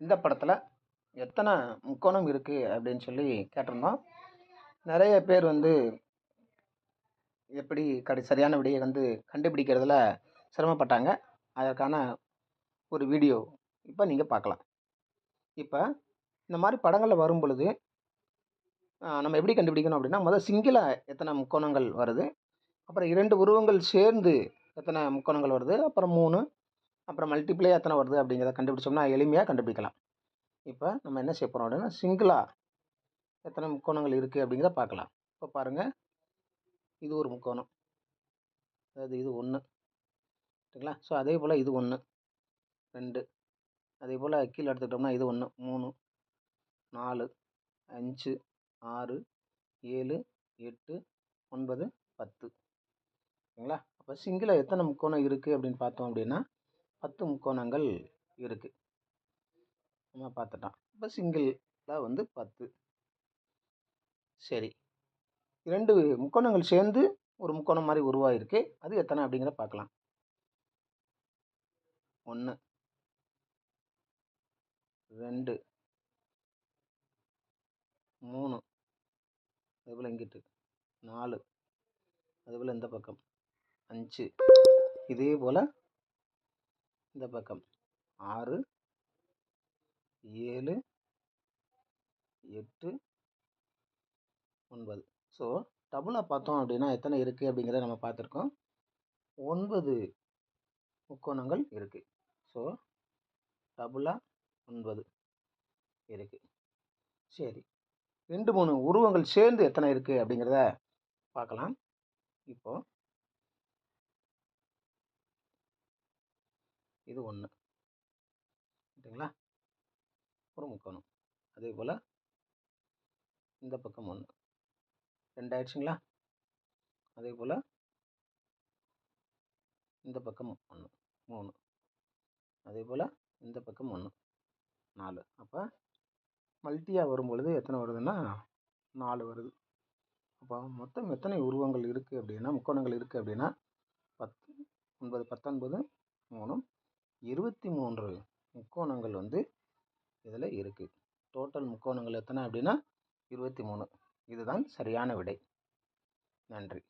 இந்த படத்தில் எத்தனை முக்கோணம் இருக்குது அப்படின்னு சொல்லி கேட்டிருந்தோம். நிறைய பேர் வந்து எப்படி சரியான விடையை வந்து கண்டுபிடிக்கிறதுல சிரமப்பட்டாங்க. அதற்கான ஒரு வீடியோ இப்போ நீங்கள் பார்க்கலாம். இப்போ இந்த மாதிரி படங்களில் வரும் பொழுது நம்ம எப்படி கண்டுபிடிக்கணும் அப்படின்னா, முதல் சிங்கிளாக எத்தனை முக்கோணங்கள் வருது, அப்புறம் 2 உருவங்கள் சேர்ந்து எத்தனை முக்கோணங்கள் வருது, அப்புறம் 3, அப்புறம் மல்டிப்ளை எத்தனை வருது அப்படிங்கிறத கண்டுபிடிச்சோம்னா எளிமையாக கண்டுபிடிக்கலாம். இப்போ நம்ம என்ன செய்ய போகிறோம் அப்படின்னா, சிங்கிளாக எத்தனை முக்கோணங்கள் இருக்குது அப்படிங்கிறத பார்க்கலாம். இப்போ பாருங்கள், இது ஒரு முக்கோணம், அதாவது இது 1, சரிங்களா? ஸோ அதே போல் இது 1, 2, அதே போல் கீழே எடுத்துக்கிட்டோம்னா இது 1, 3, 4, 5, 6, 7, 8, 9, 10, சரிங்களா? அப்போ சிங்கிளாக எத்தனை முக்கோணம் இருக்குது அப்படின்னு பார்த்தோம் அப்படின்னா 10 முக்கோணங்கள் இருக்குது. நம்ம பார்த்துட்டோம். இப்போ சிங்கிளில் வந்து 10. சரி, 2 முக்கோணங்கள் சேர்ந்து ஒரு முக்கோணம் மாதிரி உருவாகிருக்கு. அது எத்தனை அப்படிங்கிறத பார்க்கலாம். 1, 2, 3, அதுபோல் இங்கிட்டு 4, அதுபோல் இந்த பக்கம் 5, இதே போல் இந்த பக்கம் 6, 7, 8, 9. ஸோ டபுளாக பார்த்தோம் அப்படின்னா எத்தனை இருக்குது அப்படிங்கிறத நம்ம பார்த்துருக்கோம். 9 முக்கோணங்கள் இருக்குது. ஸோ டபுளாக 9 இருக்குது. சரி, 2, 3 உருவங்கள் சேர்ந்து எத்தனை இருக்குது அப்படிங்கிறத பார்க்கலாம். இப்போது இது 1, சரிங்களா? ஒரு முக்கோணம். அதே போல் இந்த பக்கம் 1, 2 ஆயிடுச்சுங்களா? அதே போல் இந்த பக்கம் 1, 3, அதே போல் இந்த பக்கம் 1, 4. அப்போ மல்டியாக வரும் பொழுது எத்தனை வருதுன்னா 4 வருது. அப்போ மொத்தம் எத்தனை உருவங்கள் இருக்குது அப்படின்னா, முக்கோணங்கள் இருக்குது அப்படின்னா 10, 9, 19, 3, 23 முக்கோணங்கள் வந்து இதில் இருக்குது. டோட்டல் முக்கோணங்கள் எத்தனை அப்படின்னா 23. இதுதான் சரியான விடை. நன்றி.